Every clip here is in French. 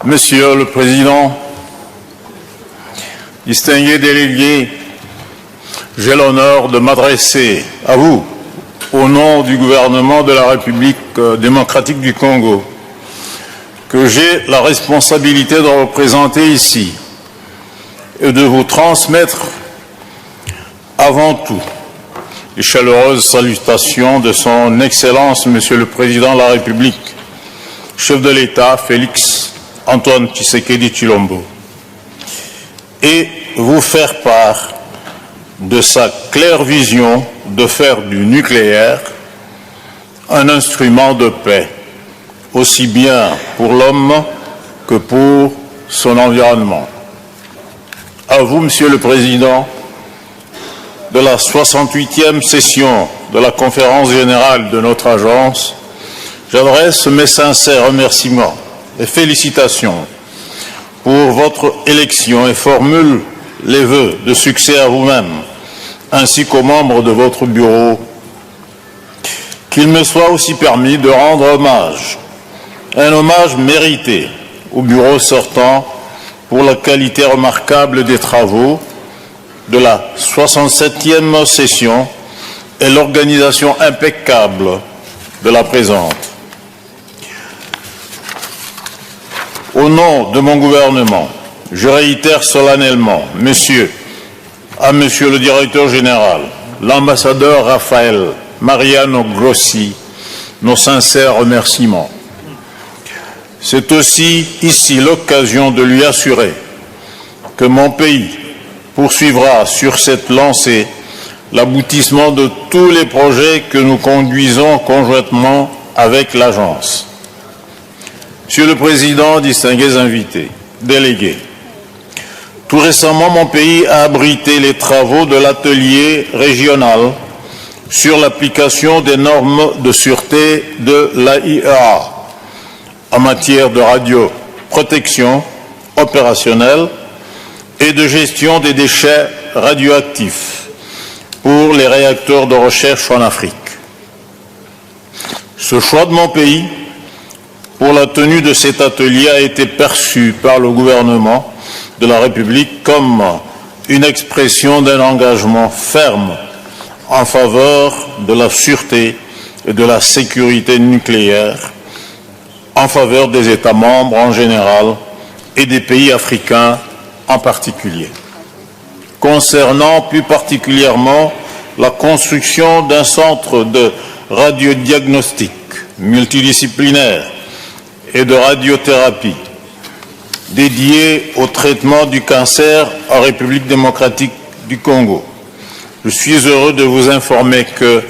Monsieur le Président, distingués délégués, j'ai l'honneur de m'adresser à vous au nom du gouvernement de la République démocratique du Congo, que j'ai la responsabilité de représenter ici, et de vous transmettre avant tout les chaleureuses salutations de son Excellence, Monsieur le Président de la République, chef de l'État Félix Antoine Tshisekedi Tshilombo, et vous faire part de sa claire vision de faire du nucléaire un instrument de paix, aussi bien pour l'homme que pour son environnement. À vous, Monsieur le Président, de la 68e session de la conférence générale de notre agence, j'adresse mes sincères remerciements et félicitations pour votre élection et formule les vœux de succès à vous-même, ainsi qu'aux membres de votre bureau. Qu'il me soit aussi permis de rendre hommage, un hommage mérité au bureau sortant pour la qualité remarquable des travaux de la 67e session et l'organisation impeccable de la présente. Au nom de mon gouvernement, je réitère solennellement, à Monsieur le Directeur général, l'ambassadeur Raphaël Mariano Grossi, nos sincères remerciements. C'est aussi ici l'occasion de lui assurer que mon pays poursuivra sur cette lancée l'aboutissement de tous les projets que nous conduisons conjointement avec l'agence. Monsieur le Président, distingués invités, délégués, tout récemment, mon pays a abrité les travaux de l'atelier régional sur l'application des normes de sûreté de l'AIEA en matière de radioprotection opérationnelle et de gestion des déchets radioactifs pour les réacteurs de recherche en Afrique. Ce choix de mon pays pour la tenue de cet atelier a été perçu par le gouvernement de la République comme une expression d'un engagement ferme en faveur de la sûreté et de la sécurité nucléaire, en faveur des États membres en général et des pays africains en particulier. Concernant plus particulièrement la construction d'un centre de radiodiagnostic multidisciplinaire et de radiothérapie dédié au traitement du cancer en République démocratique du Congo. Je suis heureux de vous informer que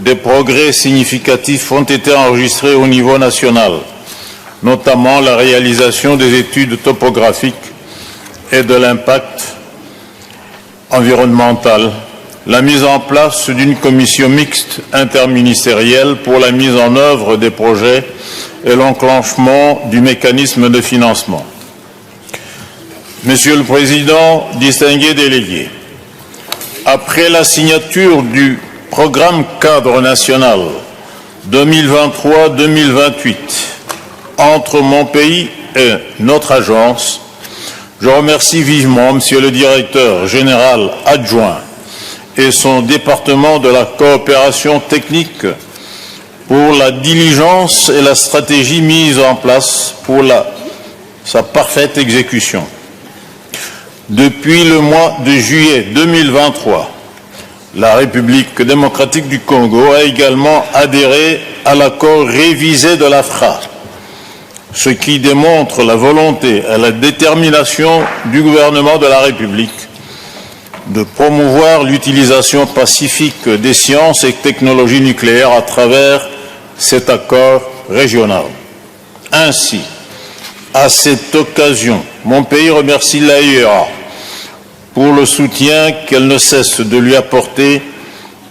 des progrès significatifs ont été enregistrés au niveau national, notamment la réalisation des études topographiques et de l'impact environnemental, la mise en place d'une commission mixte interministérielle pour la mise en œuvre des projets et l'enclenchement du mécanisme de financement. Monsieur le Président, distingués délégués, après la signature du programme cadre national 2023-2028 entre mon pays et notre agence, je remercie vivement Monsieur le Directeur général adjoint et son département de la coopération technique pour la diligence et la stratégie mise en place pour sa parfaite exécution. Depuis le mois de juillet 2023, la République démocratique du Congo a également adhéré à l'accord révisé de l'AFRA, ce qui démontre la volonté et la détermination du gouvernement de la République de promouvoir l'utilisation pacifique des sciences et technologies nucléaires à travers cet accord régional. Ainsi, à cette occasion, mon pays remercie l'AIEA pour le soutien qu'elle ne cesse de lui apporter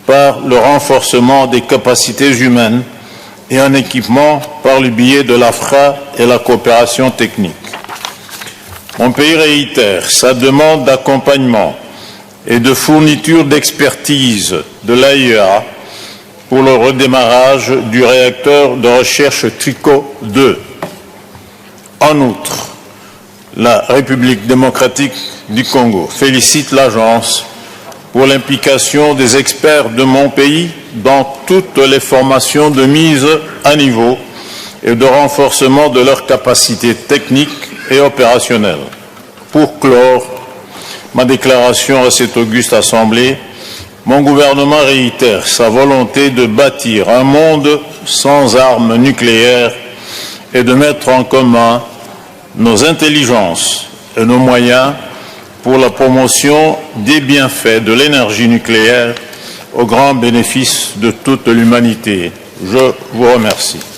par le renforcement des capacités humaines et un équipement par le biais de l'AFRA et la coopération technique. Mon pays réitère sa demande d'accompagnement et de fourniture d'expertise de l'AIEA pour le redémarrage du réacteur de recherche TRICO 2. En outre, La République démocratique du Congo félicite l'Agence pour l'implication des experts de mon pays dans toutes les formations de mise à niveau et de renforcement de leurs capacités techniques et opérationnelles. Pour clore ma déclaration à cette auguste Assemblée, mon gouvernement réitère sa volonté de bâtir un monde sans armes nucléaires et de mettre en commun nos intelligences et nos moyens pour la promotion des bienfaits de l'énergie nucléaire au grand bénéfice de toute l'humanité. Je vous remercie.